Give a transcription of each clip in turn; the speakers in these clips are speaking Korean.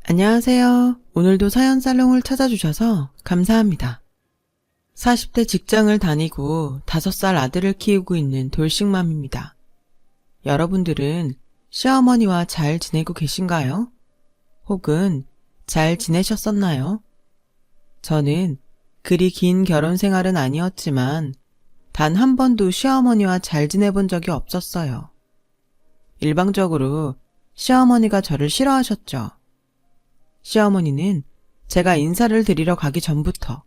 안녕하세요. 오늘도 사연 살롱을 찾아주셔서 감사합니다. 40대 직장을 다니고 5살 아들을 키우고 있는 돌싱맘입니다. 여러분들은 시어머니와 잘 지내고 계신가요? 혹은 잘 지내셨었나요? 저는 그리 긴 결혼 생활은 아니었지만 단 한 번도 시어머니와 잘 지내본 적이 없었어요. 일방적으로 시어머니가 저를 싫어하셨죠. 시어머니는 제가 인사를 드리러 가기 전부터,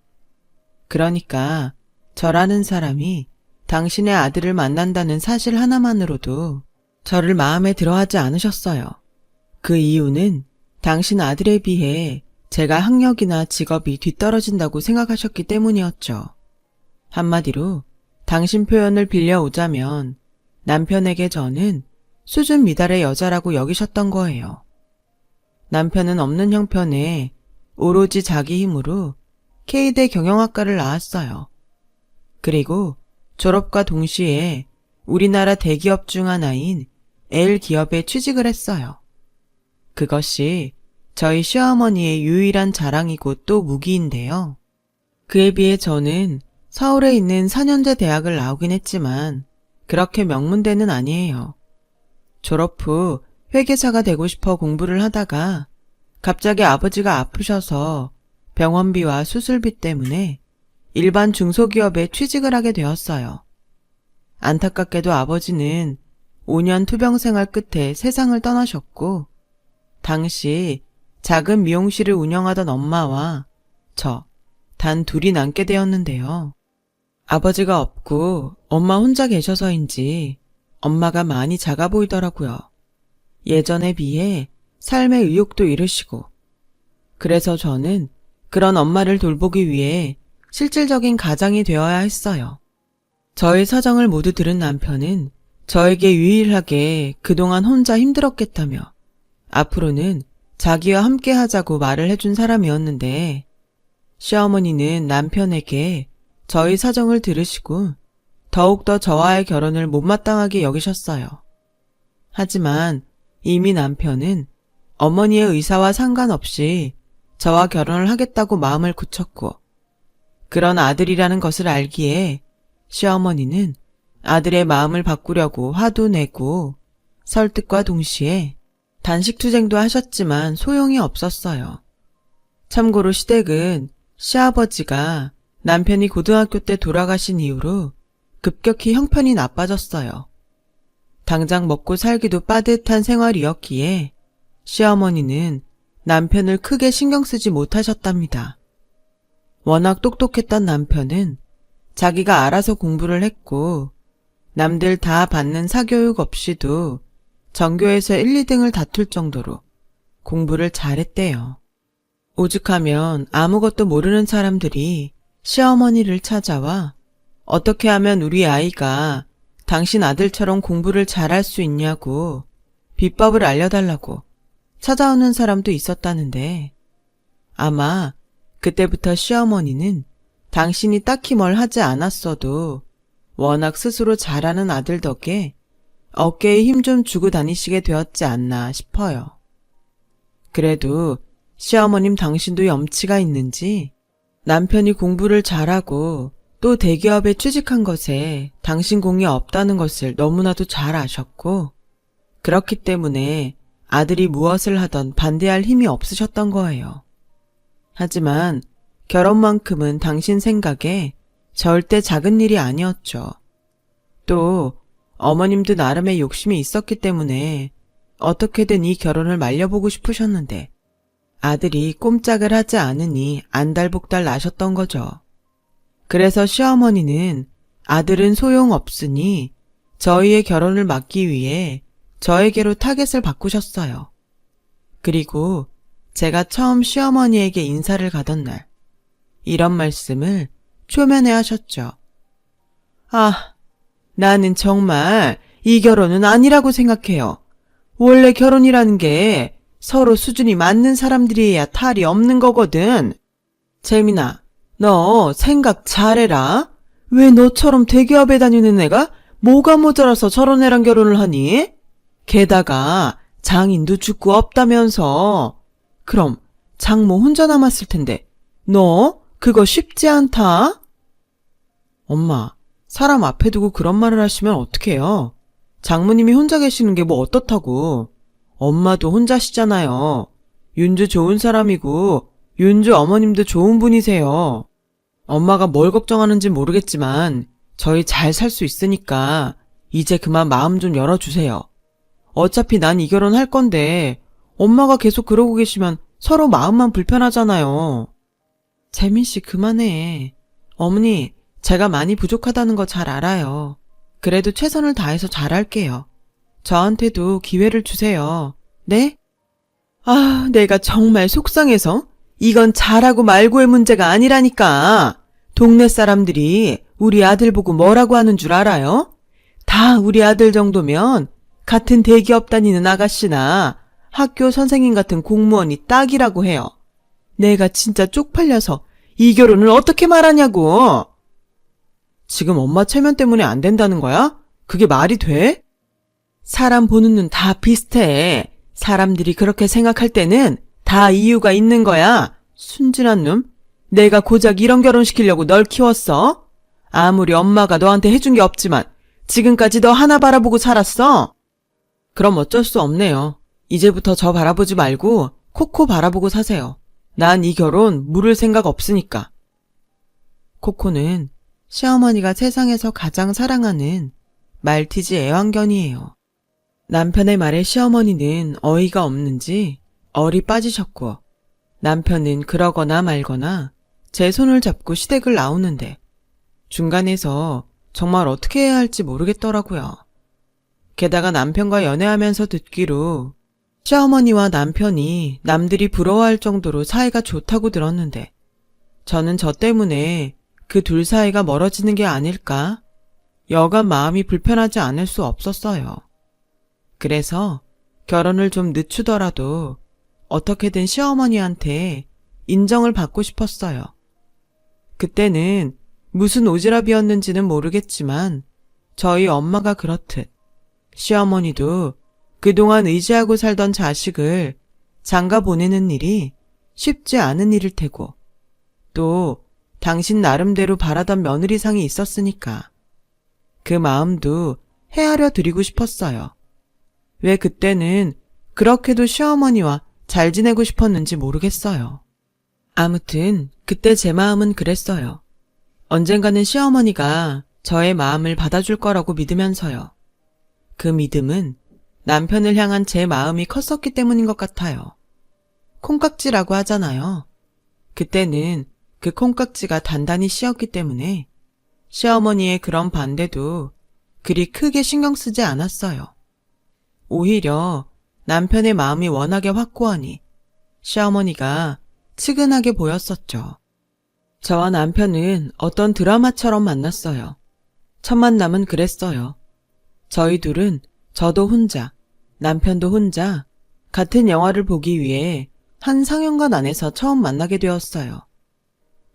그러니까 저라는 사람이 당신의 아들을 만난다는 사실 하나만으로도 저를 마음에 들어하지 않으셨어요. 그 이유는 당신 아들에 비해 제가 학력이나 직업이 뒤떨어진다고 생각하셨기 때문이었죠. 한마디로 당신 표현을 빌려오자면 남편에게 저는 수준 미달의 여자라고 여기셨던 거예요. 남편은 없는 형편에 오로지 자기 힘으로 K대 경영학과를 나왔어요. 그리고 졸업과 동시에 우리나라 대기업 중 하나인 L기업에 취직을 했어요. 그것이 저희 시어머니의 유일한 자랑이고 또 무기인데요. 그에 비해 저는 서울에 있는 4년제 대학을 나오긴 했지만 그렇게 명문대는 아니에요. 졸업 후 회계사가 되고 싶어 공부를 하다가 갑자기 아버지가 아프셔서 병원비와 수술비 때문에 일반 중소기업에 취직을 하게 되었어요. 안타깝게도 아버지는 5년 투병 생활 끝에 세상을 떠나셨고 당시 작은 미용실을 운영하던 엄마와 저 단 둘이 남게 되었는데요. 아버지가 없고 엄마 혼자 계셔서인지 엄마가 많이 작아 보이더라고요. 예전에 비해 삶의 의욕도 잃으시고. 그래서 저는 그런 엄마를 돌보기 위해 실질적인 가장이 되어야 했어요. 저의 사정을 모두 들은 남편은 저에게 유일하게 그동안 혼자 힘들었겠다며 앞으로는 자기와 함께 하자고 말을 해준 사람이었는데 시어머니는 남편에게 저희 사정을 들으시고 더욱더 저와의 결혼을 못마땅하게 여기셨어요. 하지만 이미 남편은 어머니의 의사와 상관없이 저와 결혼을 하겠다고 마음을 굳혔고 그런 아들이라는 것을 알기에 시어머니는 아들의 마음을 바꾸려고 화도 내고 설득과 동시에 단식투쟁도 하셨지만 소용이 없었어요. 참고로 시댁은 시아버지가 남편이 고등학교 때 돌아가신 이후로 급격히 형편이 나빠졌어요. 당장 먹고 살기도 빠듯한 생활이었기에 시어머니는 남편을 크게 신경 쓰지 못하셨답니다. 워낙 똑똑했던 남편은 자기가 알아서 공부를 했고 남들 다 받는 사교육 없이도 전교에서 1, 2등을 다툴 정도로 공부를 잘했대요. 오죽하면 아무것도 모르는 사람들이 시어머니를 찾아와 어떻게 하면 우리 아이가 당신 아들처럼 공부를 잘할 수 있냐고 비법을 알려달라고 찾아오는 사람도 있었다는데 아마 그때부터 시어머니는 당신이 딱히 뭘 하지 않았어도 워낙 스스로 잘하는 아들 덕에 어깨에 힘 좀 주고 다니시게 되었지 않나 싶어요. 그래도 시어머님 당신도 염치가 있는지 남편이 공부를 잘하고 또 대기업에 취직한 것에 당신 공이 없다는 것을 너무나도 잘 아셨고 그렇기 때문에 아들이 무엇을 하던 반대할 힘이 없으셨던 거예요. 하지만 결혼만큼은 당신 생각에 절대 작은 일이 아니었죠. 또 어머님도 나름의 욕심이 있었기 때문에 어떻게든 이 결혼을 말려보고 싶으셨는데 아들이 꼼짝을 하지 않으니 안달복달 나셨던 거죠. 그래서 시어머니는 아들은 소용없으니 저희의 결혼을 막기 위해 저에게로 타겟을 바꾸셨어요. 그리고 제가 처음 시어머니에게 인사를 가던 날 이런 말씀을 초면에 하셨죠. 아, 나는 정말 이 결혼은 아니라고 생각해요. 원래 결혼이라는 게 서로 수준이 맞는 사람들이어야 탈이 없는 거거든. 재민아, 너 생각 잘해라. 왜 너처럼 대기업에 다니는 애가 뭐가 모자라서 저런 애랑 결혼을 하니? 게다가 장인도 죽고 없다면서. 그럼 장모 혼자 남았을 텐데 너 그거 쉽지 않다? 엄마, 사람 앞에 두고 그런 말을 하시면 어떡해요? 장모님이 혼자 계시는 게 뭐 어떻다고. 엄마도 혼자시잖아요. 윤주 좋은 사람이고 윤주 어머님도 좋은 분이세요. 엄마가 뭘 걱정하는지 모르겠지만 저희 잘 살 수 있으니까 이제 그만 마음 좀 열어주세요. 어차피 난 이 결혼 할 건데 엄마가 계속 그러고 계시면 서로 마음만 불편하잖아요. 재민 씨 그만해. 어머니, 제가 많이 부족하다는 거 잘 알아요. 그래도 최선을 다해서 잘할게요. 저한테도 기회를 주세요. 네? 아, 내가 정말 속상해서 이건 잘하고 말고의 문제가 아니라니까. 동네 사람들이 우리 아들 보고 뭐라고 하는 줄 알아요? 다 우리 아들 정도면 같은 대기업 다니는 아가씨나 학교 선생님 같은 공무원이 딱이라고 해요. 내가 진짜 쪽팔려서 이 결혼을 어떻게 말하냐고. 지금 엄마 체면 때문에 안 된다는 거야? 그게 말이 돼? 사람 보는 눈 다 비슷해. 사람들이 그렇게 생각할 때는 다 이유가 있는 거야. 순진한 놈. 내가 고작 이런 결혼시키려고 널 키웠어? 아무리 엄마가 너한테 해준 게 없지만 지금까지 너 하나 바라보고 살았어? 그럼 어쩔 수 없네요. 이제부터 저 바라보지 말고 코코 바라보고 사세요. 난 이 결혼 물을 생각 없으니까. 코코는 시어머니가 세상에서 가장 사랑하는 말티즈 애완견이에요. 남편의 말에 시어머니는 어이가 없는지 얼이 빠지셨고 남편은 그러거나 말거나 제 손을 잡고 시댁을 나오는데 중간에서 정말 어떻게 해야 할지 모르겠더라고요. 게다가 남편과 연애하면서 듣기로 시어머니와 남편이 남들이 부러워할 정도로 사이가 좋다고 들었는데 저는 저 때문에 그 둘 사이가 멀어지는 게 아닐까? 여간 마음이 불편하지 않을 수 없었어요. 그래서 결혼을 좀 늦추더라도 어떻게든 시어머니한테 인정을 받고 싶었어요. 그때는 무슨 오지랖이었는지는 모르겠지만 저희 엄마가 그렇듯 시어머니도 그동안 의지하고 살던 자식을 장가 보내는 일이 쉽지 않은 일일 테고 또 당신 나름대로 바라던 며느리상이 있었으니까 그 마음도 헤아려 드리고 싶었어요. 왜 그때는 그렇게도 시어머니와 잘 지내고 싶었는지 모르겠어요. 아무튼 그때 제 마음은 그랬어요. 언젠가는 시어머니가 저의 마음을 받아줄 거라고 믿으면서요. 그 믿음은 남편을 향한 제 마음이 컸었기 때문인 것 같아요. 콩깍지라고 하잖아요. 그때는 그 콩깍지가 단단히 씌었기 때문에 시어머니의 그런 반대도 그리 크게 신경 쓰지 않았어요. 오히려 남편의 마음이 워낙에 확고하니 시어머니가 측은하게 보였었죠. 저와 남편은 어떤 드라마처럼 만났어요. 첫 만남은 그랬어요. 저희 둘은 저도 혼자, 남편도 혼자 같은 영화를 보기 위해 한 상영관 안에서 처음 만나게 되었어요.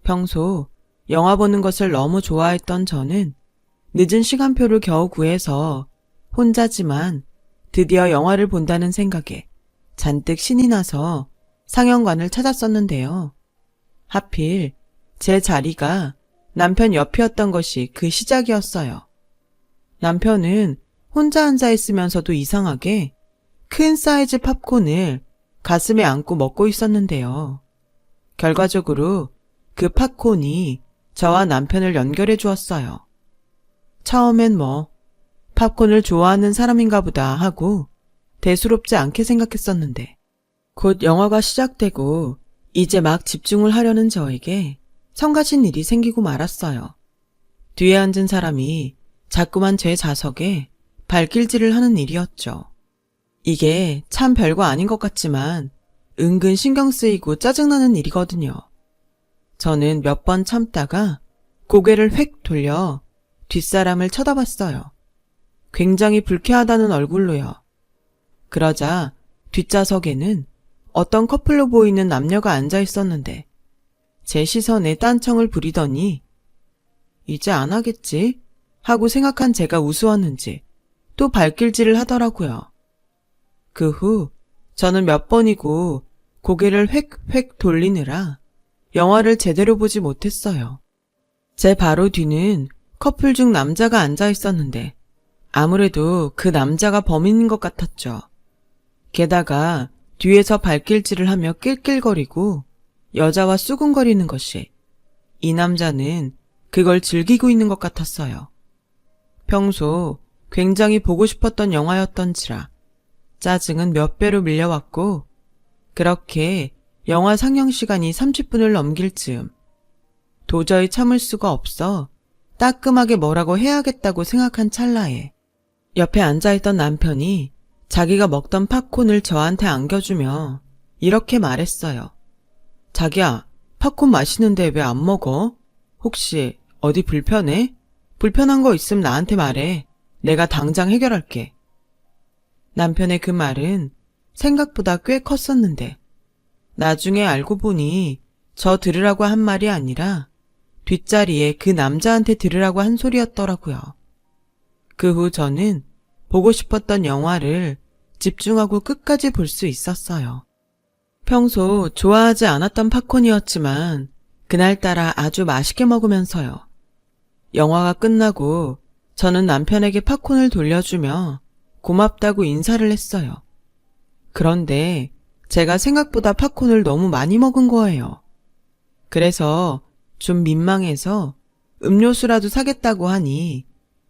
평소 영화 보는 것을 너무 좋아했던 저는 늦은 시간표를 겨우 구해서 혼자지만 드디어 영화를 본다는 생각에 잔뜩 신이 나서 상영관을 찾았었는데요. 하필 제 자리가 남편 옆이었던 것이 그 시작이었어요. 남편은 혼자 앉아 있으면서도 이상하게 큰 사이즈 팝콘을 가슴에 안고 먹고 있었는데요. 결과적으로 그 팝콘이 저와 남편을 연결해 주었어요. 처음엔 팝콘을 좋아하는 사람인가 보다 하고 대수롭지 않게 생각했었는데 곧 영화가 시작되고 이제 막 집중을 하려는 저에게 성가신 일이 생기고 말았어요. 뒤에 앉은 사람이 자꾸만 제 좌석에 발길질을 하는 일이었죠. 이게 참 별거 아닌 것 같지만 은근 신경 쓰이고 짜증나는 일이거든요. 저는 몇 번 참다가 고개를 획 돌려 뒷사람을 쳐다봤어요. 굉장히 불쾌하다는 얼굴로요. 그러자 뒷좌석에는 어떤 커플로 보이는 남녀가 앉아 있었는데 제 시선에 딴청을 부리더니 이제 안 하겠지 하고 생각한 제가 우스웠는지 또 발길질을 하더라고요. 그 후 저는 몇 번이고 고개를 획획 돌리느라 영화를 제대로 보지 못했어요. 제 바로 뒤는 커플 중 남자가 앉아 있었는데 아무래도 그 남자가 범인인 것 같았죠. 게다가 뒤에서 발길질을 하며 낄낄거리고 여자와 수군거리는 것이 이 남자는 그걸 즐기고 있는 것 같았어요. 평소 굉장히 보고 싶었던 영화였던지라 짜증은 몇 배로 밀려왔고 그렇게 영화 상영 시간이 30분을 넘길 즈음 도저히 참을 수가 없어 따끔하게 뭐라고 해야겠다고 생각한 찰나에 옆에 앉아있던 남편이 자기가 먹던 팝콘을 저한테 안겨주며 이렇게 말했어요. 자기야, 팝콘 맛있는데 왜 안 먹어? 혹시 어디 불편해? 불편한 거 있으면 나한테 말해. 내가 당장 해결할게. 남편의 그 말은 생각보다 꽤 컸었는데 나중에 알고 보니 저 들으라고 한 말이 아니라 뒷자리에 그 남자한테 들으라고 한 소리였더라고요. 그 후 저는 보고 싶었던 영화를 집중하고 끝까지 볼 수 있었어요. 평소 좋아하지 않았던 팝콘이었지만 그날따라 아주 맛있게 먹으면서요. 영화가 끝나고 저는 남편에게 팝콘을 돌려주며 고맙다고 인사를 했어요. 그런데 제가 생각보다 팝콘을 너무 많이 먹은 거예요. 그래서 좀 민망해서 음료수라도 사겠다고 하니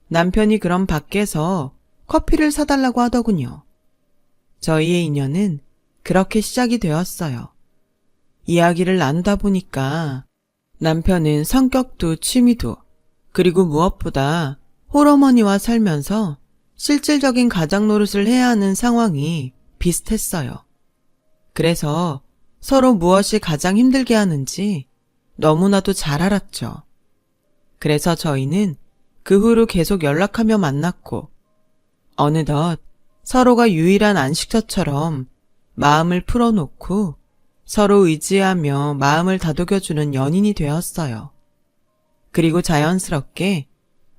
남편이 그럼 밖에서 커피를 사달라고 하더군요. 저희의 인연은 그렇게 시작이 되었어요. 이야기를 나누다 보니까 남편은 성격도 취미도 그리고 무엇보다 홀어머니와 살면서 실질적인 가장 노릇을 해야 하는 상황이 비슷했어요. 그래서 서로 무엇이 가장 힘들게 하는지 너무나도 잘 알았죠. 그래서 저희는 그 후로 계속 연락하며 만났고 어느덧 서로가 유일한 안식처처럼 마음을 풀어놓고 서로 의지하며 마음을 다독여주는 연인이 되었어요. 그리고 자연스럽게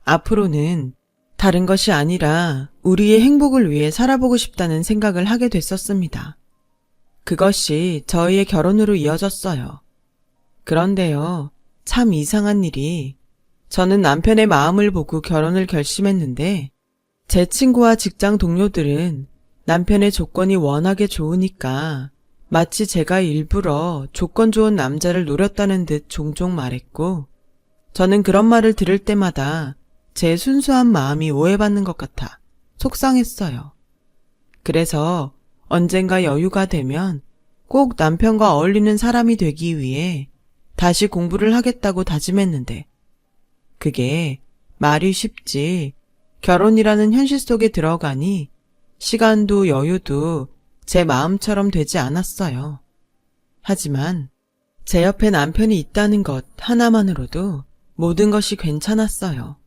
앞으로는 다른 것이 아니라 우리의 행복을 위해 살아보고 싶다는 생각을 하게 됐었습니다. 그것이 저희의 결혼으로 이어졌어요. 그런데요, 참 이상한 일이 저는 남편의 마음을 보고 결혼을 결심했는데 제 친구와 직장 동료들은 남편의 조건이 워낙에 좋으니까 마치 제가 일부러 조건 좋은 남자를 노렸다는 듯 종종 말했고 저는 그런 말을 들을 때마다 제 순수한 마음이 오해받는 것 같아 속상했어요. 그래서 언젠가 여유가 되면 꼭 남편과 어울리는 사람이 되기 위해 다시 공부를 하겠다고 다짐했는데 그게 말이 쉽지 결혼이라는 현실 속에 들어가니 시간도 여유도 제 마음처럼 되지 않았어요. 하지만 제 옆에 남편이 있다는 것 하나만으로도 모든 것이 괜찮았어요.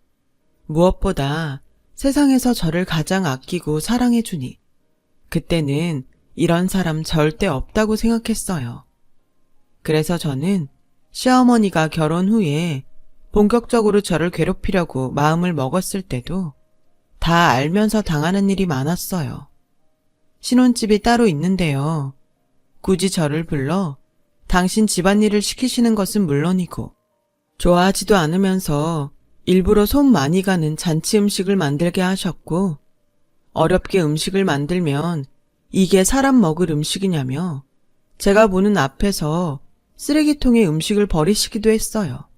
무엇보다 세상에서 저를 가장 아끼고 사랑해주니 그때는 이런 사람 절대 없다고 생각했어요. 그래서 저는 시어머니가 결혼 후에 본격적으로 저를 괴롭히려고 마음을 먹었을 때도 다 알면서 당하는 일이 많았어요. 신혼집이 따로 있는데요. 굳이 저를 불러 당신 집안일을 시키시는 것은 물론이고 좋아하지도 않으면서 일부러 손 많이 가는 잔치 음식을 만들게 하셨고 어렵게 음식을 만들면 이게 사람 먹을 음식이냐며 제가 보는 앞에서 쓰레기통에 음식을 버리시기도 했어요.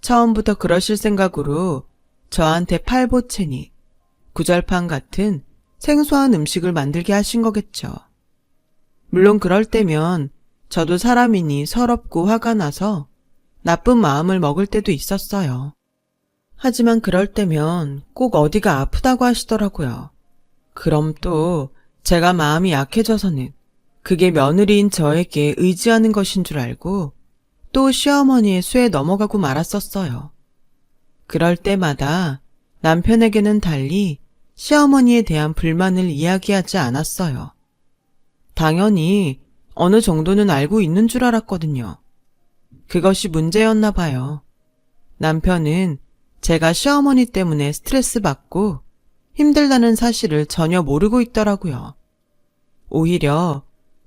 처음부터 그러실 생각으로 저한테 팔보채니 구절판 같은 생소한 음식을 만들게 하신 거겠죠. 물론 그럴 때면 저도 사람이니 서럽고 화가 나서 나쁜 마음을 먹을 때도 있었어요. 하지만 그럴 때면 꼭 어디가 아프다고 하시더라고요. 그럼 또 제가 마음이 약해져서는 그게 며느리인 저에게 의지하는 것인 줄 알고 또 시어머니의 수에 넘어가고 말았었어요. 그럴 때마다 남편에게는 달리 시어머니에 대한 불만을 이야기하지 않았어요. 당연히 어느 정도는 알고 있는 줄 알았거든요. 그것이 문제였나 봐요. 남편은 제가 시어머니 때문에 스트레스 받고 힘들다는 사실을 전혀 모르고 있더라고요. 오히려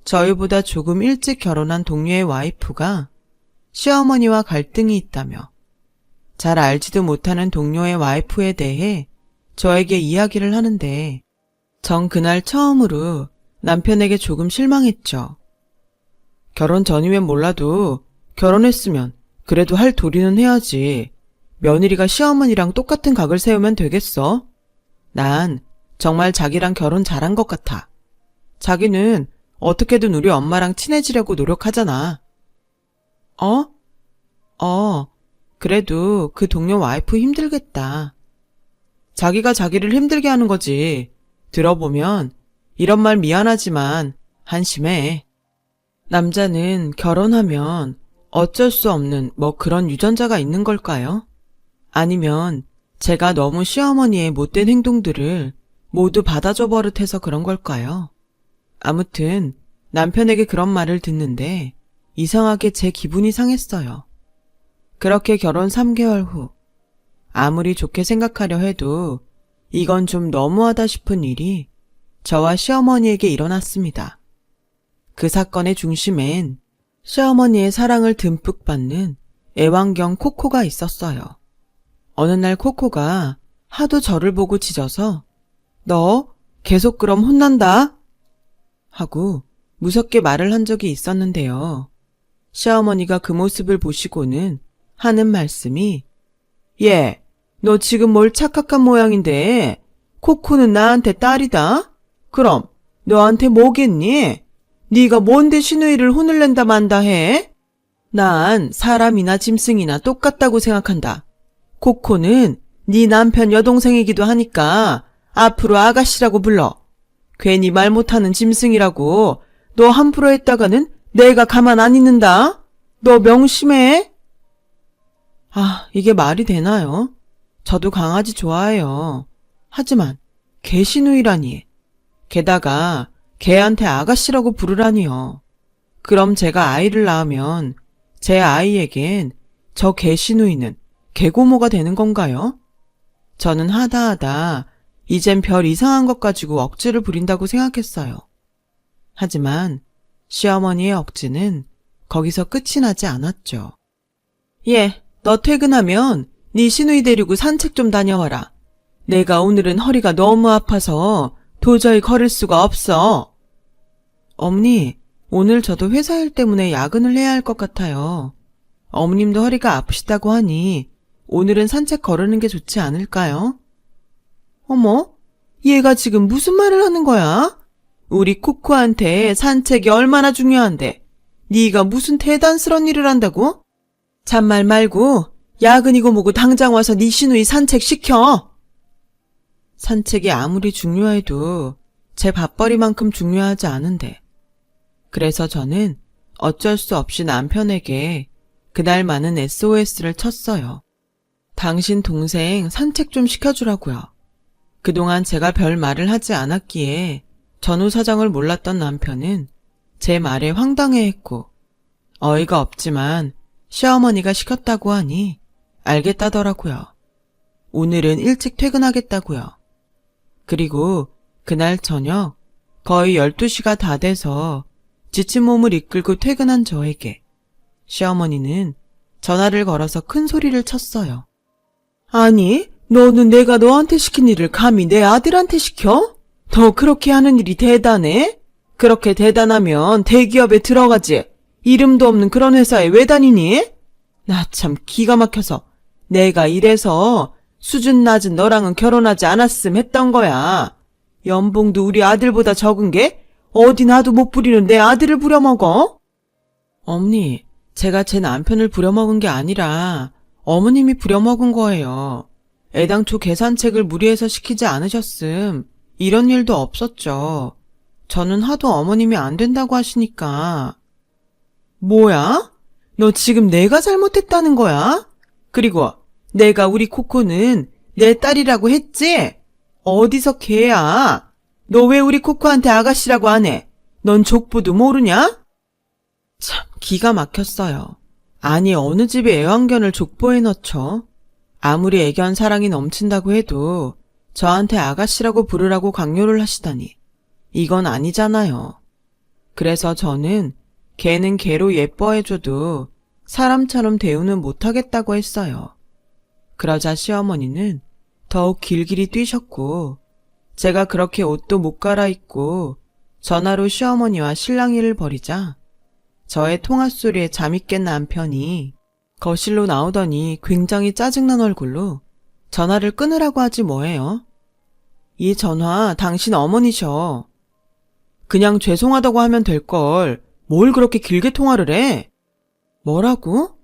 저희보다 조금 일찍 결혼한 동료의 와이프가 시어머니와 갈등이 있다며 잘 알지도 못하는 동료의 와이프에 대해 저에게 이야기를 하는데 전 그날 처음으로 남편에게 조금 실망했죠. 결혼 전이면 몰라도 결혼했으면 그래도 할 도리는 해야지. 며느리가 시어머니랑 똑같은 각을 세우면 되겠어? 난 정말 자기랑 결혼 잘한 것 같아. 자기는 어떻게든 우리 엄마랑 친해지려고 노력하잖아. 그래도 그 동료 와이프 힘들겠다. 자기가 자기를 힘들게 하는 거지. 들어보면 이런 말 미안하지만 한심해. 남자는 결혼하면 어쩔 수 없는 뭐 그런 유전자가 있는 걸까요? 아니면 제가 너무 시어머니의 못된 행동들을 모두 받아줘 버릇해서 그런 걸까요? 아무튼 남편에게 그런 말을 듣는데 이상하게 제 기분이 상했어요. 그렇게 결혼 3개월 후 아무리 좋게 생각하려 해도 이건 좀 너무하다 싶은 일이 저와 시어머니에게 일어났습니다. 그 사건의 중심엔 시어머니의 사랑을 듬뿍 받는 애완견 코코가 있었어요. 어느 날 코코가 하도 저를 보고 짖어서 너 계속 그럼 혼난다 하고 무섭게 말을 한 적이 있었는데요. 시어머니가 그 모습을 보시고는 하는 말씀이 얘, 너 지금 뭘 착각한 모양인데 코코는 나한테 딸이다? 그럼 너한테 뭐겠니? 네가 뭔데 시누이를 혼을 낸다 만다 해? 난 사람이나 짐승이나 똑같다고 생각한다. 코코는 네 남편 여동생이기도 하니까 앞으로 아가씨라고 불러. 괜히 말 못하는 짐승이라고 너 함부로 했다가는 내가 가만 안 있는다. 너 명심해. 이게 말이 되나요? 저도 강아지 좋아해요. 하지만 개 시누이라니. 게다가 개한테 아가씨라고 부르라니요. 그럼 제가 아이를 낳으면 제 아이에겐 저 개 시누이는 개고모가 되는 건가요? 저는 하다 이젠 별 이상한 것 가지고 억지를 부린다고 생각했어요. 하지만 시어머니의 억지는 거기서 끝이 나지 않았죠. 너 퇴근하면 네 시누이 데리고 산책 좀 다녀와라. 내가 오늘은 허리가 너무 아파서 도저히 걸을 수가 없어. 어머니, 오늘 저도 회사 일 때문에 야근을 해야 할 것 같아요. 어머님도 허리가 아프시다고 하니 오늘은 산책 거르는 게 좋지 않을까요? 어머, 얘가 지금 무슨 말을 하는 거야? 우리 코코한테 산책이 얼마나 중요한데 네가 무슨 대단스러운 일을 한다고? 잔말 말고 야근이고 뭐고 당장 와서 네 시누이 산책시켜. 산책이 아무리 중요해도 제 밥벌이만큼 중요하지 않은데. 그래서 저는 어쩔 수 없이 남편에게 그날 많은 SOS를 쳤어요. 당신 동생 산책 좀 시켜주라고요. 그동안 제가 별 말을 하지 않았기에 전후 사정을 몰랐던 남편은 제 말에 황당해했고 어이가 없지만 시어머니가 시켰다고 하니 알겠다더라고요. 오늘은 일찍 퇴근하겠다고요. 그리고 그날 저녁 거의 12시가 다 돼서 지친 몸을 이끌고 퇴근한 저에게 시어머니는 전화를 걸어서 큰 소리를 쳤어요. 아니, 너는 내가 너한테 시킨 일을 감히 내 아들한테 시켜? 너 그렇게 하는 일이 대단해? 그렇게 대단하면 대기업에 들어가지. 이름도 없는 그런 회사에 왜 다니니? 나 참 기가 막혀서 내가 이래서 수준 낮은 너랑은 결혼하지 않았음 했던 거야. 연봉도 우리 아들보다 적은 게 어디 나도 못 부리는 내 아들을 부려먹어? 어머니, 제가 제 남편을 부려먹은 게 아니라 어머님이 부려먹은 거예요. 애당초 계산책을 무리해서 시키지 않으셨음 이런 일도 없었죠. 저는 하도 어머님이 안 된다고 하시니까. 뭐야? 너 지금 내가 잘못했다는 거야? 그리고 내가 우리 코코는 내 딸이라고 했지? 어디서 걔야? 너 왜 우리 코코한테 아가씨라고 안 해? 넌 족보도 모르냐? 참 기가 막혔어요. 아니 어느 집에 애완견을 족보에 넣죠? 아무리 애견 사랑이 넘친다고 해도 저한테 아가씨라고 부르라고 강요를 하시다니. 이건 아니잖아요. 그래서 저는 걔는 걔로 예뻐해줘도 사람처럼 대우는 못하겠다고 했어요. 그러자 시어머니는 더욱 길길이 뛰셨고 제가 그렇게 옷도 못 갈아입고 전화로 시어머니와 실랑이를 벌이자 저의 통화소리에 잠이 깬 남편이 거실로 나오더니 굉장히 짜증난 얼굴로 전화를 끊으라고 하지 뭐예요. 이 전화 당신 어머니셔. 그냥 죄송하다고 하면 될걸 뭘 그렇게 길게 통화를 해? 뭐라고?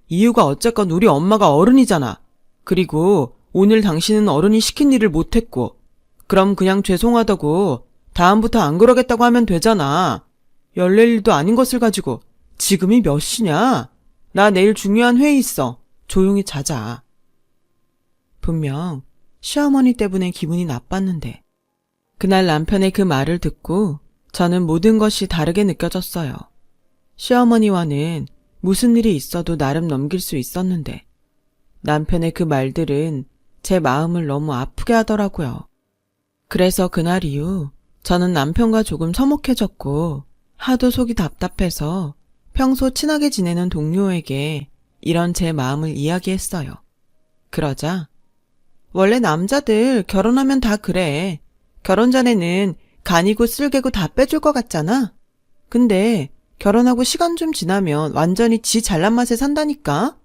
이유가 어쨌건 우리 엄마가 어른이잖아. 그리고 오늘 당신은 어른이 시킨 일을 못했고 그럼 그냥 죄송하다고 다음부터 안 그러겠다고 하면 되잖아. 열릴 일도 아닌 것을 가지고 지금이 몇 시냐? 나 내일 중요한 회의 있어. 조용히 자자. 분명 시어머니 때문에 기분이 나빴는데 그날 남편의 그 말을 듣고 저는 모든 것이 다르게 느껴졌어요. 시어머니와는 무슨 일이 있어도 나름 넘길 수 있었는데 남편의 그 말들은 제 마음을 너무 아프게 하더라고요. 그래서 그날 이후 저는 남편과 조금 서먹해졌고 하도 속이 답답해서 평소 친하게 지내는 동료에게 이런 제 마음을 이야기했어요. 그러자 원래 남자들 결혼하면 다 그래. 결혼 전에는 간이고 쓸개고 다 빼줄 것 같잖아. 근데 결혼하고 시간 좀 지나면 완전히 지 잘난 맛에 산다니까.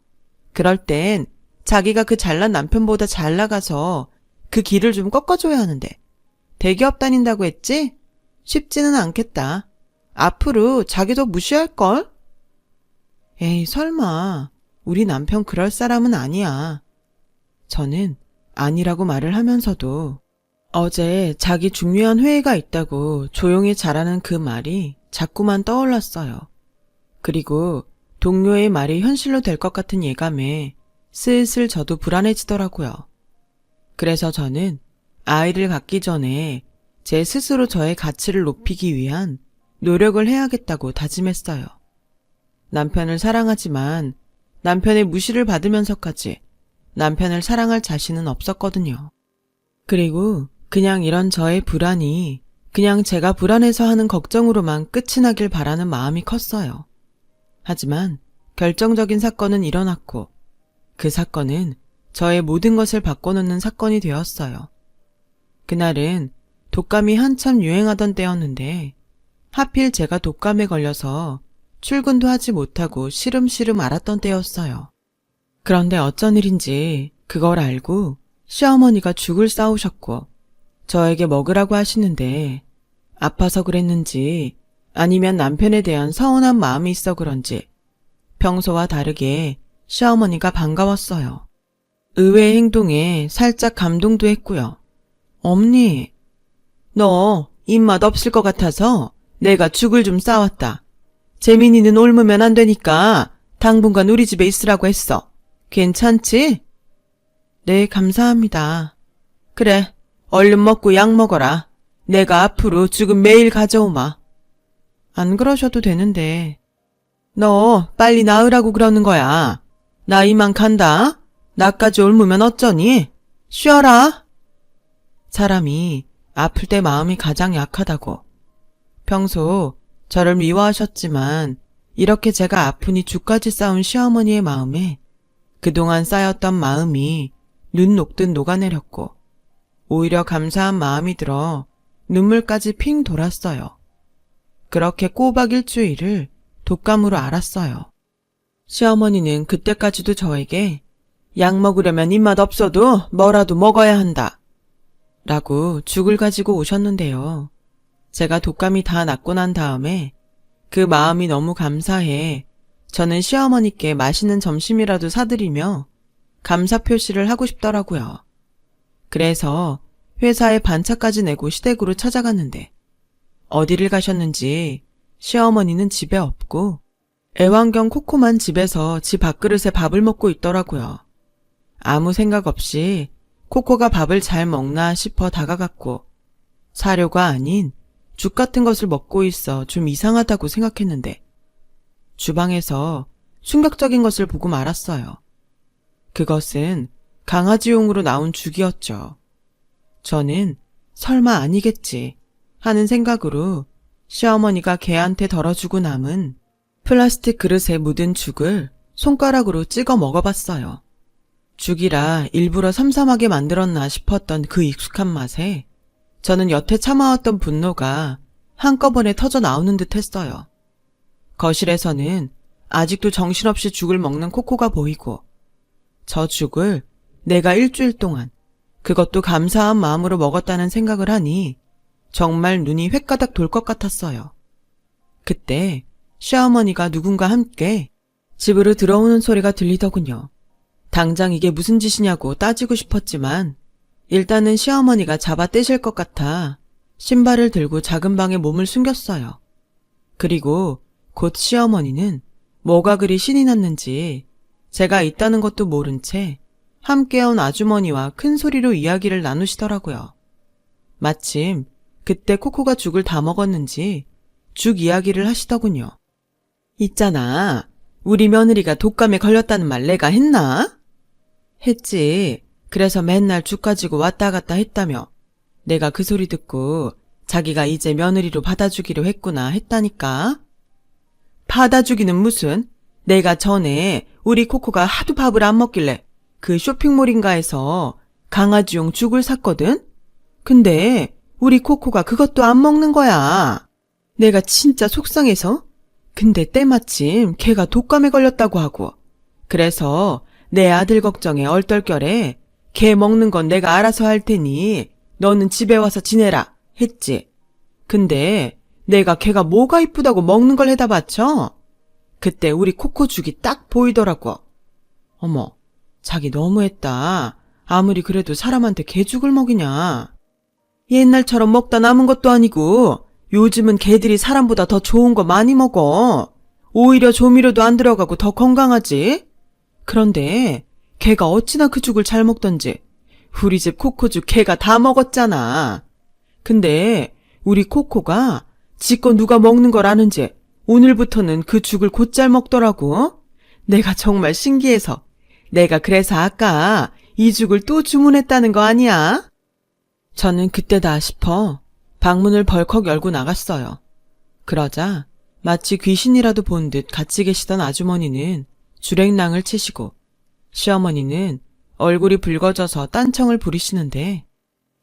그럴 땐 자기가 그 잘난 남편보다 잘 나가서 그 길을 좀 꺾어줘야 하는데 대기업 다닌다고 했지? 쉽지는 않겠다. 앞으로 자기도 무시할걸? 에이 설마 우리 남편 그럴 사람은 아니야. 저는 아니라고 말을 하면서도 어제 자기 중요한 회의가 있다고 조용히 잘하는 그 말이 자꾸만 떠올랐어요. 그리고 동료의 말이 현실로 될 것 같은 예감에 슬슬 저도 불안해지더라고요. 그래서 저는 아이를 갖기 전에 제 스스로 저의 가치를 높이기 위한 노력을 해야겠다고 다짐했어요. 남편을 사랑하지만 남편의 무시를 받으면서까지 남편을 사랑할 자신은 없었거든요. 그리고 그냥 이런 저의 불안이 그냥 제가 불안해서 하는 걱정으로만 끝이 나길 바라는 마음이 컸어요. 하지만 결정적인 사건은 일어났고 그 사건은 저의 모든 것을 바꿔놓는 사건이 되었어요. 그날은 독감이 한참 유행하던 때였는데 하필 제가 독감에 걸려서 출근도 하지 못하고 시름시름 앓았던 때였어요. 그런데 어쩐 일인지 그걸 알고 시어머니가 죽을 싸우셨고 저에게 먹으라고 하시는데 아파서 그랬는지 아니면 남편에 대한 서운한 마음이 있어 그런지 평소와 다르게 시어머니가 반가웠어요. 의외의 행동에 살짝 감동도 했고요. 엄니, 너 입맛 없을 것 같아서 내가 죽을 좀 싸왔다. 재민이는 옮으면 안 되니까 당분간 우리 집에 있으라고 했어. 괜찮지? 네, 감사합니다. 그래, 얼른 먹고 약 먹어라. 내가 앞으로 죽은 매일 가져오마. 안 그러셔도 되는데. 너 빨리 나으라고 그러는 거야. 나 이만 간다. 나까지 옮으면 어쩌니? 쉬어라. 사람이 아플 때 마음이 가장 약하다고. 평소 저를 미워하셨지만 이렇게 제가 아프니 죽까지 싸운 시어머니의 마음에 그동안 쌓였던 마음이 눈 녹듯 녹아내렸고 오히려 감사한 마음이 들어 눈물까지 핑 돌았어요. 그렇게 꼬박 일주일을 독감으로 앓았어요. 시어머니는 그때까지도 저에게 약 먹으려면 입맛 없어도 뭐라도 먹어야 한다 라고 죽을 가지고 오셨는데요. 제가 독감이 다 낫고 난 다음에 그 마음이 너무 감사해 저는 시어머니께 맛있는 점심이라도 사드리며 감사 표시를 하고 싶더라고요. 그래서 회사에 반차까지 내고 시댁으로 찾아갔는데 어디를 가셨는지 시어머니는 집에 없고 애완견 코코만 집에서 지 밥그릇에 밥을 먹고 있더라고요. 아무 생각 없이 코코가 밥을 잘 먹나 싶어 다가갔고 사료가 아닌 죽 같은 것을 먹고 있어 좀 이상하다고 생각했는데 주방에서 충격적인 것을 보고 말았어요. 그것은 강아지용으로 나온 죽이었죠. 저는 설마 아니겠지 하는 생각으로 시어머니가 개한테 덜어주고 남은 플라스틱 그릇에 묻은 죽을 손가락으로 찍어 먹어봤어요. 죽이라 일부러 삼삼하게 만들었나 싶었던 그 익숙한 맛에 저는 여태 참아왔던 분노가 한꺼번에 터져 나오는 듯 했어요. 거실에서는 아직도 정신없이 죽을 먹는 코코가 보이고 저 죽을 내가 일주일 동안 그것도 감사한 마음으로 먹었다는 생각을 하니 정말 눈이 횟가닥 돌 것 같았어요. 그때 시어머니가 누군가 함께 집으로 들어오는 소리가 들리더군요. 당장 이게 무슨 짓이냐고 따지고 싶었지만 일단은 시어머니가 잡아 떼실 것 같아 신발을 들고 작은 방에 몸을 숨겼어요. 그리고 곧 시어머니는 뭐가 그리 신이 났는지 제가 있다는 것도 모른 채 함께 온 아주머니와 큰 소리로 이야기를 나누시더라고요. 마침 그때 코코가 죽을 다 먹었는지 죽 이야기를 하시더군요. 있잖아, 우리 며느리가 독감에 걸렸다는 말 내가 했나? 했지. 그래서 맨날 죽 가지고 왔다 갔다 했다며. 내가 그 소리 듣고 자기가 이제 며느리로 받아주기로 했구나 했다니까. 받아주기는 무슨? 내가 전에 우리 코코가 하도 밥을 안 먹길래 그 쇼핑몰인가에서 강아지용 죽을 샀거든? 근데 우리 코코가 그것도 안 먹는 거야. 내가 진짜 속상해서. 근데 때마침 걔가 독감에 걸렸다고 하고. 그래서 내 아들 걱정에 얼떨결에 걔 먹는 건 내가 알아서 할 테니 너는 집에 와서 지내라 했지. 근데 내가 걔가 뭐가 이쁘다고 먹는 걸 해다 바쳐? 그때 우리 코코 죽이 딱 보이더라고. 어머, 자기 너무했다. 아무리 그래도 사람한테 개죽을 먹이냐. 옛날처럼 먹다 남은 것도 아니고 요즘은 개들이 사람보다 더 좋은 거 많이 먹어. 오히려 조미료도 안 들어가고 더 건강하지. 그런데 걔가 어찌나 그 죽을 잘 먹던지 우리 집 코코죽 걔가 다 먹었잖아. 근데 우리 코코가 지껏 누가 먹는 걸 아는지 오늘부터는 그 죽을 곧잘 먹더라고. 내가 정말 신기해서 내가 그래서 아까 이 죽을 또 주문했다는 거 아니야? 저는 그때다 싶어 방문을 벌컥 열고 나갔어요. 그러자 마치 귀신이라도 본 듯 같이 계시던 아주머니는 주랭랑을 치시고 시어머니는 얼굴이 붉어져서 딴청을 부리시는데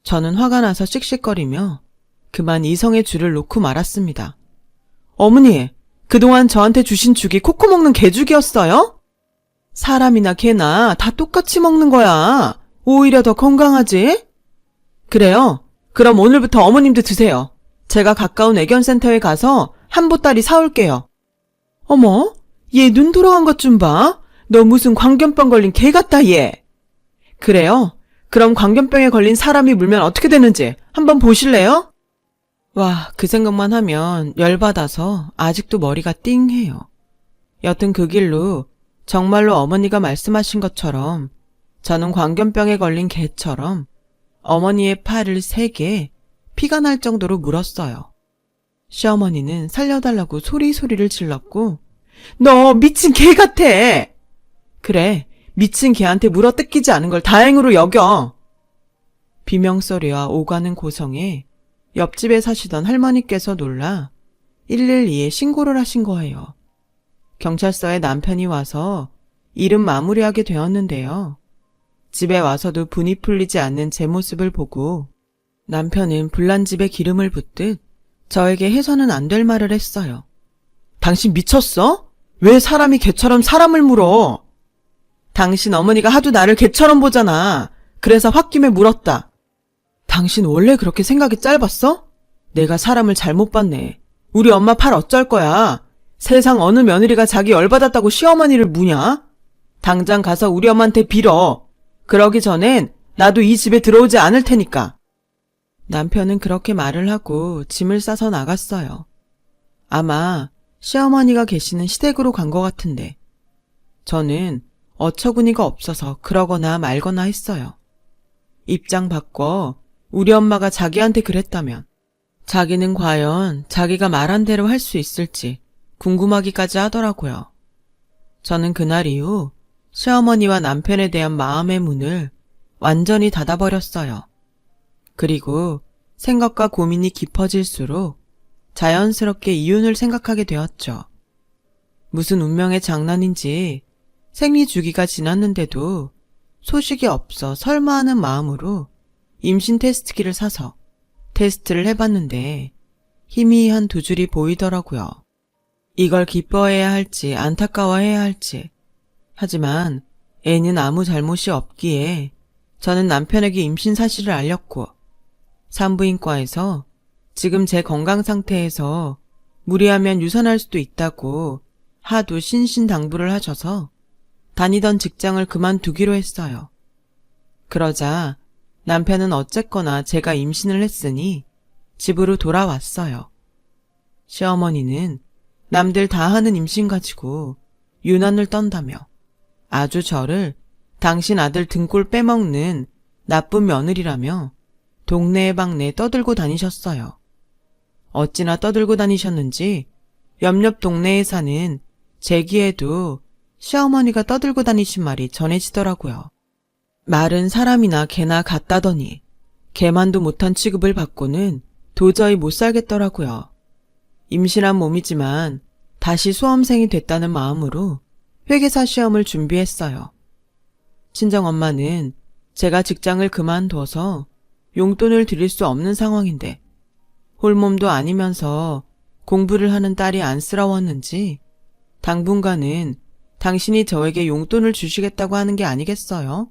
저는 화가 나서 씩씩거리며 그만 이성의 줄을 놓고 말았습니다. 어머니, 그동안 저한테 주신 죽이 코코 먹는 개죽이었어요? 사람이나 개나 다 똑같이 먹는 거야. 오히려 더 건강하지? 그래요? 그럼 오늘부터 어머님도 드세요. 제가 가까운 애견센터에 가서 한 보따리 사올게요. 어머, 얘 눈 돌아간 것 좀 봐. 너 무슨 광견병 걸린 개 같다, 얘. 그래요? 그럼 광견병에 걸린 사람이 물면 어떻게 되는지 한번 보실래요? 와, 그 생각만 하면 열받아서 아직도 머리가 띵해요. 여튼 그 길로 정말로 어머니가 말씀하신 것처럼 저는 광견병에 걸린 개처럼 어머니의 팔을 3개 피가 날 정도로 물었어요. 시어머니는 살려달라고 소리를 질렀고 너 미친 개 같아. 그래, 미친 개한테 물어뜯기지 않은 걸 다행으로 여겨. 비명소리와 오가는 고성에 옆집에 사시던 할머니께서 놀라 112에 신고를 하신 거예요. 경찰서에 남편이 와서 일은 마무리하게 되었는데요. 집에 와서도 분이 풀리지 않는 제 모습을 보고 남편은 불난 집에 기름을 붓듯 저에게 해서는 안 될 말을 했어요. 당신 미쳤어? 왜 사람이 개처럼 사람을 물어? 당신 어머니가 하도 나를 개처럼 보잖아. 그래서 홧김에 물었다. 당신 원래 그렇게 생각이 짧았어? 내가 사람을 잘못 봤네. 우리 엄마 팔 어쩔 거야. 세상 어느 며느리가 자기 열받았다고 시어머니를 무냐? 당장 가서 우리 엄마한테 빌어. 그러기 전엔 나도 이 집에 들어오지 않을 테니까. 남편은 그렇게 말을 하고 짐을 싸서 나갔어요. 아마 시어머니가 계시는 시댁으로 간 것 같은데 저는 어처구니가 없어서 그러거나 말거나 했어요. 입장 바꿔 우리 엄마가 자기한테 그랬다면 자기는 과연 자기가 말한 대로 할 수 있을지 궁금하기까지 하더라고요. 저는 그날 이후 시어머니와 남편에 대한 마음의 문을 완전히 닫아버렸어요. 그리고 생각과 고민이 깊어질수록 자연스럽게 이혼을 생각하게 되었죠. 무슨 운명의 장난인지 생리 주기가 지났는데도 소식이 없어 설마 하는 마음으로 임신 테스트기를 사서 테스트를 해봤는데 희미한 두 줄이 보이더라고요. 이걸 기뻐해야 할지 안타까워해야 할지. 하지만 애는 아무 잘못이 없기에 저는 남편에게 임신 사실을 알렸고 산부인과에서 지금 제 건강 상태에서 무리하면 유산할 수도 있다고 하도 신신당부를 하셔서 다니던 직장을 그만두기로 했어요. 그러자 남편은 어쨌거나 제가 임신을 했으니 집으로 돌아왔어요. 시어머니는 남들 다 하는 임신 가지고 유난을 떤다며 아주 저를 당신 아들 등골 빼먹는 나쁜 며느리라며 동네 방네 떠들고 다니셨어요. 어찌나 떠들고 다니셨는지 옆옆 동네에 사는 제 귀에도 시어머니가 떠들고 다니신 말이 전해지더라고요. 말은 사람이나 개나 같다더니 개만도 못한 취급을 받고는 도저히 못 살겠더라고요. 임신한 몸이지만 다시 수험생이 됐다는 마음으로 회계사 시험을 준비했어요. 친정엄마는 제가 직장을 그만둬서 용돈을 드릴 수 없는 상황인데 홀몸도 아니면서 공부를 하는 딸이 안쓰러웠는지 당분간은 당신이 저에게 용돈을 주시겠다고 하는 게 아니겠어요?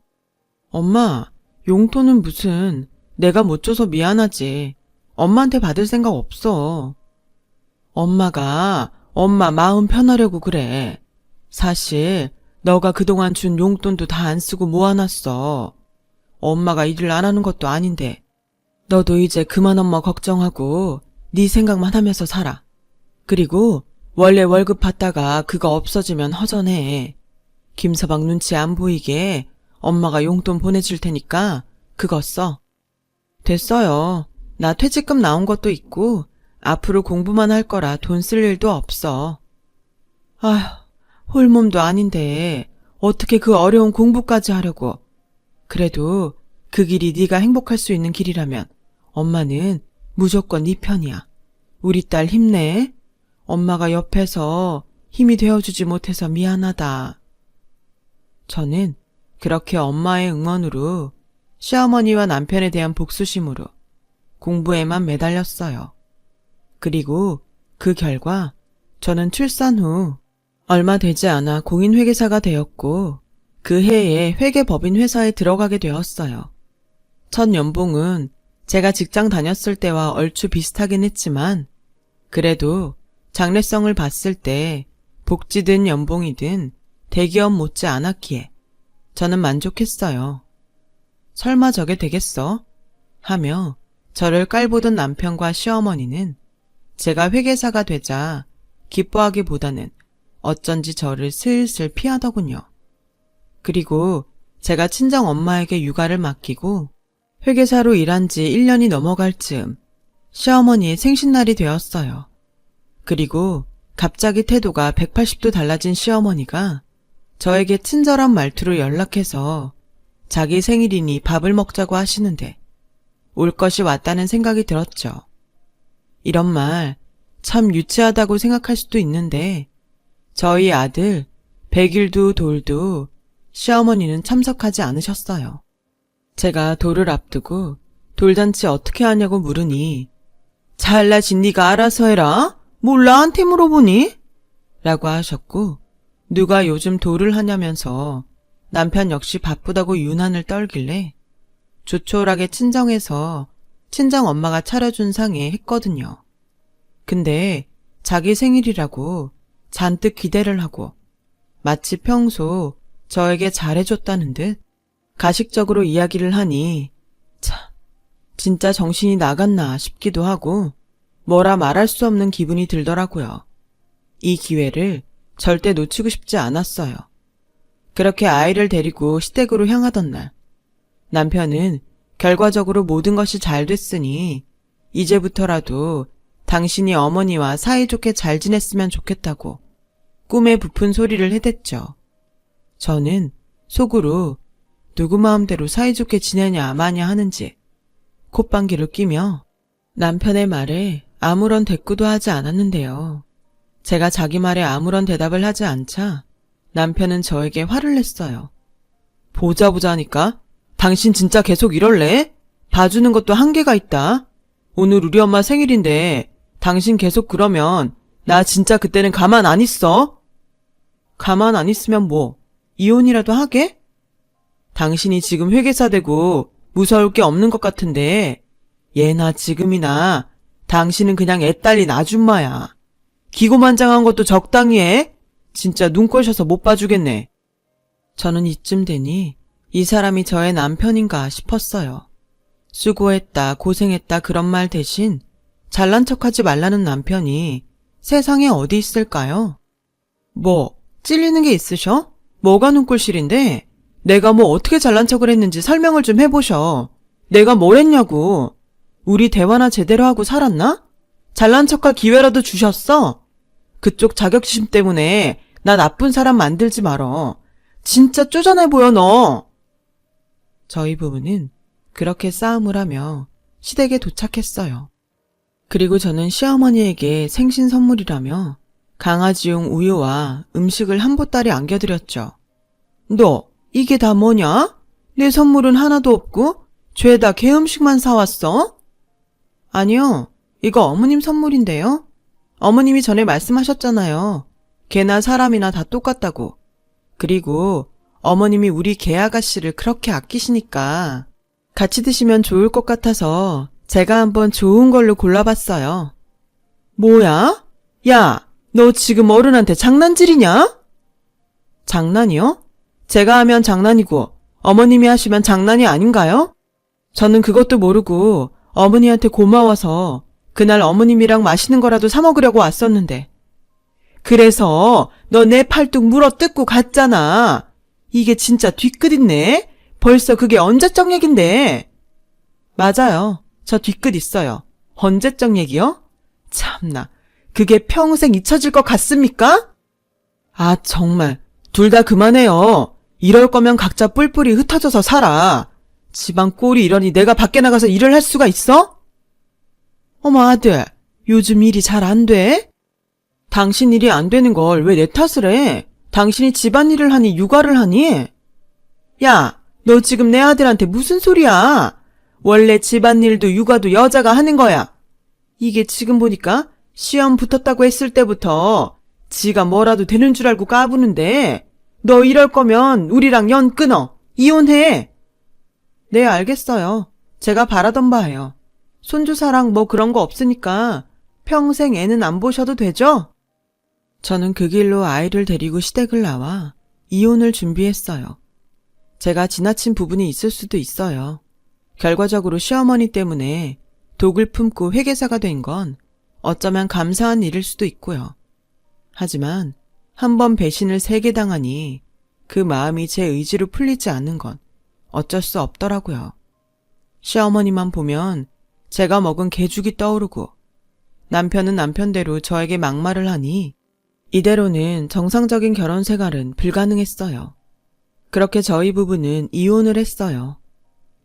엄마, 용돈은 무슨 내가 못 줘서 미안하지. 엄마한테 받을 생각 없어. 엄마가 엄마 마음 편하려고 그래. 사실 너가 그동안 준 용돈도 다 안 쓰고 모아놨어. 엄마가 일을 안 하는 것도 아닌데 너도 이제 그만 엄마 걱정하고 네 생각만 하면서 살아. 그리고 원래 월급 받다가 그거 없어지면 허전해. 김서방 눈치 안 보이게 엄마가 용돈 보내줄 테니까 그거 써. 됐어요. 나 퇴직금 나온 것도 있고 앞으로 공부만 할 거라 돈 쓸 일도 없어. 아휴, 홀몸도 아닌데 어떻게 그 어려운 공부까지 하려고. 그래도 그 길이 네가 행복할 수 있는 길이라면 엄마는 무조건 네 편이야. 우리 딸 힘내. 엄마가 옆에서 힘이 되어주지 못해서 미안하다. 저는 그렇게 엄마의 응원으로 시어머니와 남편에 대한 복수심으로 공부에만 매달렸어요. 그리고 그 결과 저는 출산 후 얼마 되지 않아 공인회계사가 되었고 그 해에 회계법인 회사에 들어가게 되었어요. 첫 연봉은 제가 직장 다녔을 때와 얼추 비슷하긴 했지만 그래도 장래성을 봤을 때 복지든 연봉이든 대기업 못지 않았기에 저는 만족했어요. 설마 저게 되겠어? 하며 저를 깔보던 남편과 시어머니는 제가 회계사가 되자 기뻐하기보다는 어쩐지 저를 슬슬 피하더군요. 그리고 제가 친정 엄마에게 육아를 맡기고 회계사로 일한 지 1년이 넘어갈 즈음 시어머니의 생신날이 되었어요. 그리고 갑자기 태도가 180도 달라진 시어머니가 저에게 친절한 말투로 연락해서 자기 생일이니 밥을 먹자고 하시는데 올 것이 왔다는 생각이 들었죠. 이런 말 참 유치하다고 생각할 수도 있는데 저희 아들 100일도 돌도 시어머니는 참석하지 않으셨어요. 제가 돌을 앞두고 돌잔치 어떻게 하냐고 물으니 잘나진 네가 알아서 해라. 뭘 나한테 물어보니? 라고 하셨고 누가 요즘 돌을 하냐면서 남편 역시 바쁘다고 유난을 떨길래 조촐하게 친정에서 친정엄마가 차려준 상에 했거든요. 근데 자기 생일이라고 잔뜩 기대를 하고 마치 평소 저에게 잘해줬다는 듯 가식적으로 이야기를 하니 참 진짜 정신이 나갔나 싶기도 하고 뭐라 말할 수 없는 기분이 들더라고요. 이 기회를 절대 놓치고 싶지 않았어요. 그렇게 아이를 데리고 시댁으로 향하던 날 남편은 결과적으로 모든 것이 잘 됐으니 이제부터라도 당신이 어머니와 사이좋게 잘 지냈으면 좋겠다고 꿈에 부푼 소리를 해댔죠. 저는 속으로 누구 마음대로 사이좋게 지내냐 마냐 하는지 콧방귀를 뀌며 남편의 말에 아무런 대꾸도 하지 않았는데요. 제가 자기 말에 아무런 대답을 하지 않자 남편은 저에게 화를 냈어요. 보자 하니까? 당신 진짜 계속 이럴래? 봐주는 것도 한계가 있다. 오늘 우리 엄마 생일인데 당신 계속 그러면 나 진짜 그때는 가만 안 있어. 가만 안 있으면 뭐 이혼이라도 하게? 당신이 지금 회계사 되고 무서울 게 없는 것 같은데 예나 지금이나 당신은 그냥 애 딸린 아줌마야. 기고만장한 것도 적당히 해. 진짜 눈꼴셔서 못 봐주겠네. 저는 이쯤 되니 이 사람이 저의 남편인가 싶었어요. 수고했다, 고생했다 그런 말 대신 잘난 척하지 말라는 남편이 세상에 어디 있을까요? 뭐 찔리는 게 있으셔? 뭐가 눈꼴실인데? 내가 뭐 어떻게 잘난 척을 했는지 설명을 좀 해보셔. 내가 뭘 했냐고. 우리 대화나 제대로 하고 살았나? 잘난 척할 기회라도 주셨어? 그쪽 자격지심 때문에 나 나쁜 사람 만들지 말어. 진짜 쪼잔해 보여 너. 저희 부부는 그렇게 싸움을 하며 시댁에 도착했어요. 그리고 저는 시어머니에게 생신 선물이라며 강아지용 우유와 음식을 한 보따리 안겨드렸죠. 너 이게 다 뭐냐? 내 선물은 하나도 없고 죄다 개 음식만 사왔어? 아니요, 이거 어머님 선물인데요. 어머님이 전에 말씀하셨잖아요. 개나 사람이나 다 똑같다고. 그리고 어머님이 우리 개 아가씨를 그렇게 아끼시니까 같이 드시면 좋을 것 같아서 제가 한번 좋은 걸로 골라봤어요. 뭐야? 야, 너 지금 어른한테 장난질이냐? 장난이요? 제가 하면 장난이고 어머님이 하시면 장난이 아닌가요? 저는 그것도 모르고 어머니한테 고마워서 그날 어머님이랑 맛있는 거라도 사 먹으려고 왔었는데. 그래서 너 내 팔뚝 물어 뜯고 갔잖아. 이게 진짜 뒤끝 있네. 벌써 그게 언제적 얘긴데. 맞아요. 저 뒤끝 있어요. 언제적 얘기요? 참나. 그게 평생 잊혀질 것 같습니까? 아, 정말. 둘 다 그만해요. 이럴 거면 각자 뿔뿔이 흩어져서 살아. 집안 꼴이 이러니 내가 밖에 나가서 일을 할 수가 있어? 어머 아들, 요즘 일이 잘 안 돼? 당신 일이 안 되는 걸 왜 내 탓을 해? 당신이 집안일을 하니 육아를 하니? 야, 너 지금 내 아들한테 무슨 소리야? 원래 집안일도 육아도 여자가 하는 거야. 이게 지금 보니까 시험 붙었다고 했을 때부터 지가 뭐라도 되는 줄 알고 까부는데 너 이럴 거면 우리랑 연 끊어. 이혼해. 네, 알겠어요. 제가 바라던 바예요. 손주사랑 뭐 그런 거 없으니까 평생 애는 안 보셔도 되죠? 저는 그 길로 아이를 데리고 시댁을 나와 이혼을 준비했어요. 제가 지나친 부분이 있을 수도 있어요. 결과적으로 시어머니 때문에 독을 품고 회계사가 된 건 어쩌면 감사한 일일 수도 있고요. 하지만 한 번 배신을 3개 당하니 그 마음이 제 의지로 풀리지 않는 건 어쩔 수 없더라고요. 시어머니만 보면 제가 먹은 개죽이 떠오르고 남편은 남편대로 저에게 막말을 하니 이대로는 정상적인 결혼 생활은 불가능했어요. 그렇게 저희 부부는 이혼을 했어요.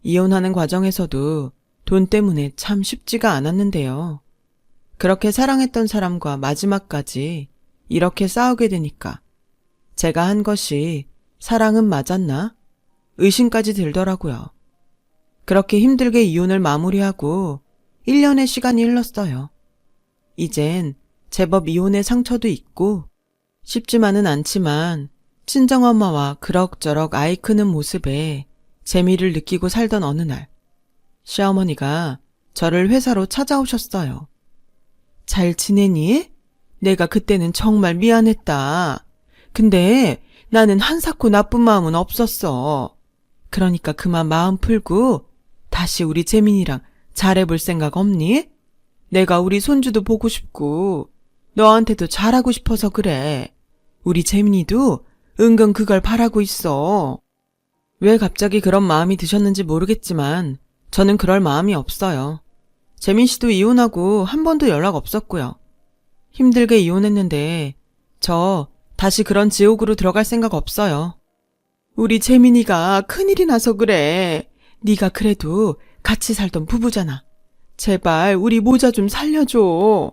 이혼하는 과정에서도 돈 때문에 참 쉽지가 않았는데요. 그렇게 사랑했던 사람과 마지막까지 이렇게 싸우게 되니까 제가 한 것이 사랑은 맞았나? 의심까지 들더라고요. 그렇게 힘들게 이혼을 마무리하고 1년의 시간이 흘렀어요. 이젠 제법 이혼의 상처도 있고 쉽지만은 않지만 친정엄마와 그럭저럭 아이 크는 모습에 재미를 느끼고 살던 어느 날 시어머니가 저를 회사로 찾아오셨어요. 잘 지내니? 내가 그때는 정말 미안했다. 근데 나는 한사코 나쁜 마음은 없었어. 그러니까 그만 마음 풀고 다시 우리 재민이랑 잘해볼 생각 없니? 내가 우리 손주도 보고 싶고 너한테도 잘하고 싶어서 그래. 우리 재민이도 은근 그걸 바라고 있어. 왜 갑자기 그런 마음이 드셨는지 모르겠지만 저는 그럴 마음이 없어요. 재민 씨도 이혼하고 한 번도 연락 없었고요. 힘들게 이혼했는데 저 다시 그런 지옥으로 들어갈 생각 없어요. 우리 재민이가 큰일이 나서 그래. 네가 그래도 같이 살던 부부잖아. 제발 우리 모자 좀 살려줘.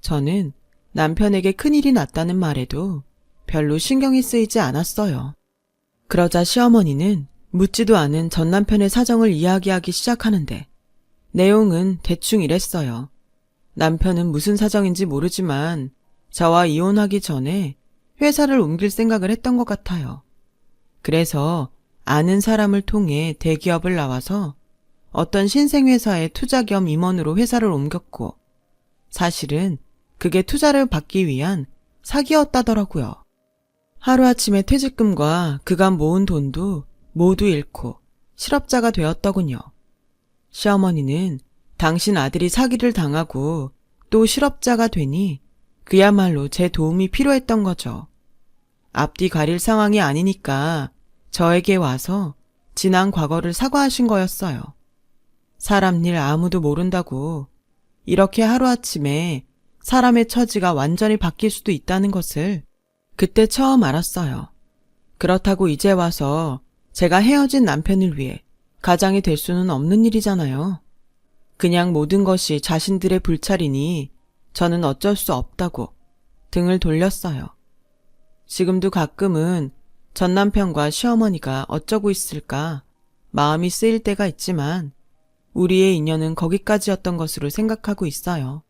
저는 남편에게 큰일이 났다는 말에도 별로 신경이 쓰이지 않았어요. 그러자 시어머니는 묻지도 않은 전 남편의 사정을 이야기하기 시작하는데 내용은 대충 이랬어요. 남편은 무슨 사정인지 모르지만 저와 이혼하기 전에 회사를 옮길 생각을 했던 것 같아요. 그래서 아는 사람을 통해 대기업을 나와서 어떤 신생회사에 투자 겸 임원으로 회사를 옮겼고 사실은 그게 투자를 받기 위한 사기였다더라고요. 하루아침에 퇴직금과 그간 모은 돈도 모두 잃고 실업자가 되었더군요. 시어머니는 당신 아들이 사기를 당하고 또 실업자가 되니 그야말로 제 도움이 필요했던 거죠. 앞뒤 가릴 상황이 아니니까 저에게 와서 지난 과거를 사과하신 거였어요. 사람 일 아무도 모른다고 이렇게 하루아침에 사람의 처지가 완전히 바뀔 수도 있다는 것을 그때 처음 알았어요. 그렇다고 이제 와서 제가 헤어진 남편을 위해 가장이 될 수는 없는 일이잖아요. 그냥 모든 것이 자신들의 불찰이니 저는 어쩔 수 없다고 등을 돌렸어요. 지금도 가끔은 전 남편과 시어머니가 어쩌고 있을까 마음이 쓰일 때가 있지만 우리의 인연은 거기까지였던 것으로 생각하고 있어요.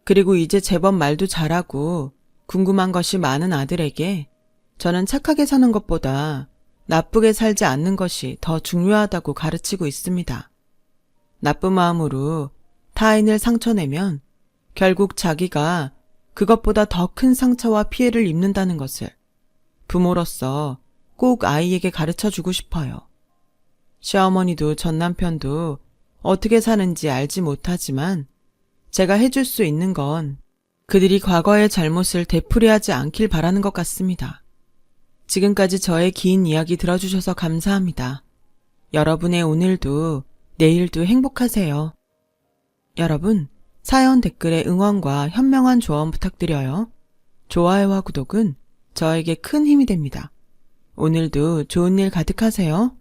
그리고 이제 제법 말도 잘하고 궁금한 것이 많은 아들에게 저는 착하게 사는 것보다 나쁘게 살지 않는 것이 더 중요하다고 가르치고 있습니다. 나쁜 마음으로 타인을 상처내면 결국 자기가 그것보다 더 큰 상처와 피해를 입는다는 것을 부모로서 꼭 아이에게 가르쳐주고 싶어요. 시어머니도 전 남편도 어떻게 사는지 알지 못하지만 제가 해줄 수 있는 건 그들이 과거의 잘못을 되풀이하지 않길 바라는 것 같습니다. 지금까지 저의 긴 이야기 들어주셔서 감사합니다. 여러분의 오늘도 내일도 행복하세요. 여러분, 사연 댓글에 응원과 현명한 조언 부탁드려요. 좋아요와 구독은 저에게 큰 힘이 됩니다. 오늘도 좋은 일 가득하세요.